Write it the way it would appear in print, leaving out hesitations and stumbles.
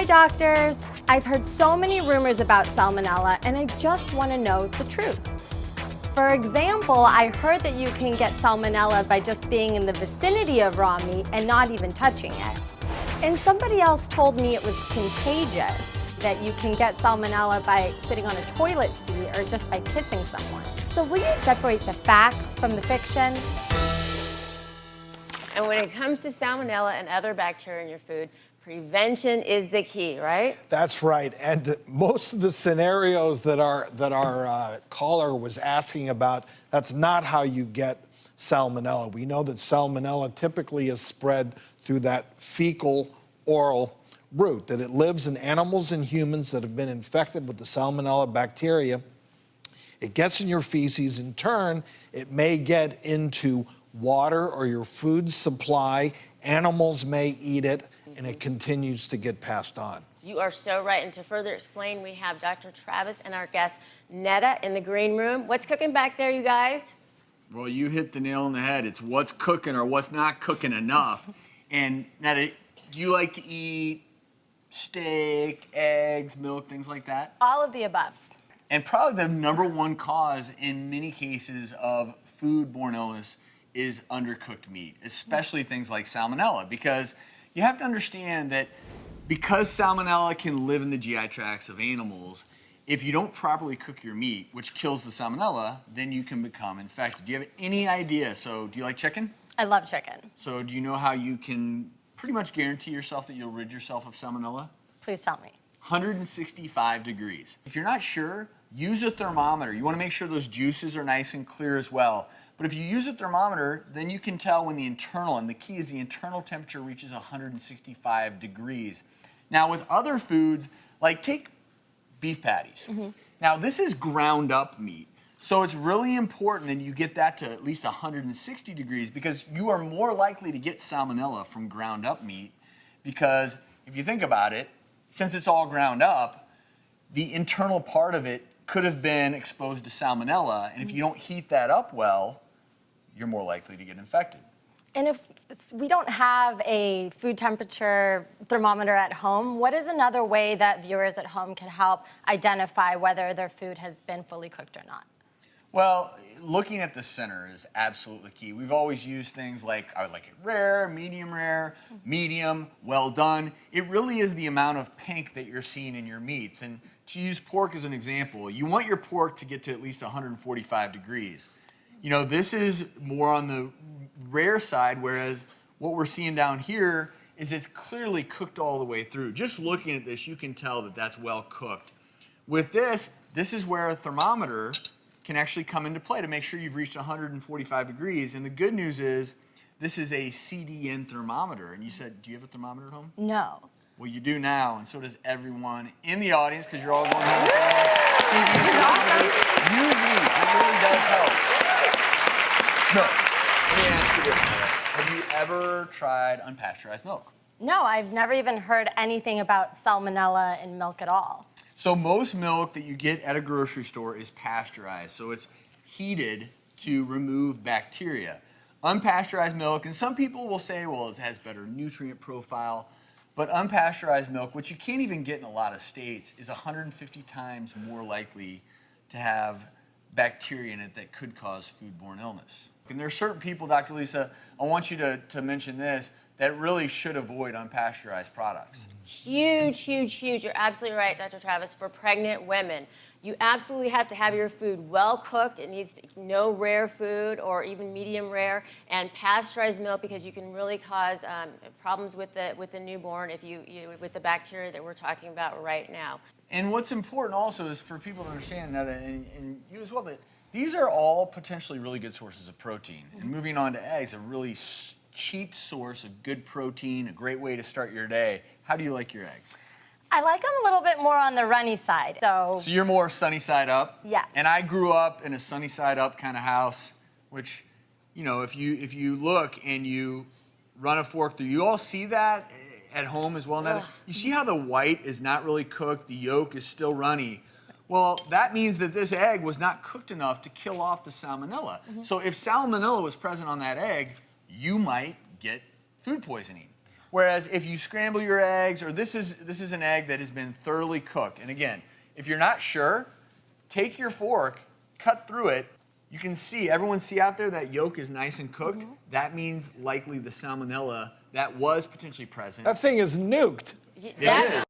Hi, doctors. I've heard so many rumors about salmonella, and I just want to know the truth. For example, I heard that you can get salmonella by just being in the vicinity of raw meat and not even touching it. And somebody else told me it was contagious, that you can get salmonella by sitting on a toilet seat or just by kissing someone. So will you separate the facts from the fiction? And when it comes to salmonella and other bacteria in your food, prevention is the key, right? That's right. And most of the scenarios that our caller was asking about, that's not how you get salmonella. We know that salmonella typically is spread through that fecal oral route, that it lives in animals and humans that have been infected with the salmonella bacteria. It gets in your feces. In turn, it may get into water or your food supply. Animals may eat it, and it continues to get passed on. You are so right. And to further explain, we have Dr. Travis and our guest, Neda, in the green room. What's cooking back there, you guys? Well, you hit the nail on the head. It's what's cooking or what's not cooking enough. And Neda, do you like to eat steak, eggs, milk, things like that? All of the above. And probably the #1 cause in many cases of foodborne illness is undercooked meat, especially things like salmonella, because you have to understand that because salmonella can live in the GI tracts of animals, if you don't properly cook your meat, which kills the salmonella, then you can become infected. Do you have any idea? So do you like chicken? I love chicken. So do you know how you can pretty much guarantee yourself that you'll rid yourself of salmonella? Please tell me. 165 degrees. If you're not sure, use a thermometer. You want to make sure those juices are nice and clear as well. But if you use a thermometer, then you can tell when the internal, and the key is the internal temperature reaches 165 degrees. Now with other foods, like take beef patties. Now this is ground up meat. So it's really important that you get that to at least 160 degrees because you are more likely to get salmonella from ground up meat because if you think about it, since it's all ground up, the internal part of it could have been exposed to salmonella, and if you don't heat that up well, you're more likely to get infected. And if we don't have a food temperature thermometer at home, what is another way that viewers at home can help identify whether their food has been fully cooked or not? Well, looking at the center is absolutely key. We've always used things like, I would like it rare, medium, well done. It really is the amount of pink that you're seeing in your meats. And to use pork as an example, you want your pork to get to at least 145 degrees. You know, this is more on the rare side, whereas what we're seeing down here is it's clearly cooked all the way through. Just looking at this, you can tell that that's well cooked. With this is where a thermometer can actually come into play to make sure you've reached 145 degrees. And the good news is this is a CDN thermometer. And you said, do you have a thermometer at home? No. Well, you do now, and so does everyone in the audience because you're all going home. CDN thermometer. Use these. It really does help. No, let me ask you this, Neda. Have you ever tried unpasteurized milk? No, I've never even heard anything about salmonella in milk at all. So most milk that you get at a grocery store is pasteurized, so it's heated to remove bacteria. Unpasteurized milk, and some people will say, well, it has better nutrient profile, but unpasteurized milk, which you can't even get in a lot of states, is 150 times more likely to have bacteria in it that could cause foodborne illness. And there are certain people, Dr. Lisa, I want you to mention this, that really should avoid unpasteurized products. Huge, huge, huge. You're absolutely right, Dr. Travis. For pregnant women, you absolutely have to have your food well cooked. It needs no rare food or even medium rare, and pasteurized milk because you can really cause problems with the newborn if with the bacteria that we're talking about right now. And what's important also is for people to understand that, and you as well, that these are all potentially really good sources of protein. And moving on to eggs, a really cheap source of good protein, a great way to start your day. How do you like your eggs? I like them a little bit more on the runny side. So you're more sunny side up? Yes. And I grew up in a sunny side up kind of house, which, you know, if you look and you run a fork through, you all see that at home as well, Neda? You see how the white is not really cooked, the yolk is still runny. Well, that means that this egg was not cooked enough to kill off the salmonella. So if salmonella was present on that egg, you might get food poisoning. Whereas if you scramble your eggs, or this is an egg that has been thoroughly cooked. And again, if you're not sure, take your fork, cut through it. You can see, everyone see out there that yolk is nice and cooked? That means likely the salmonella that was potentially present. That thing is nuked. That-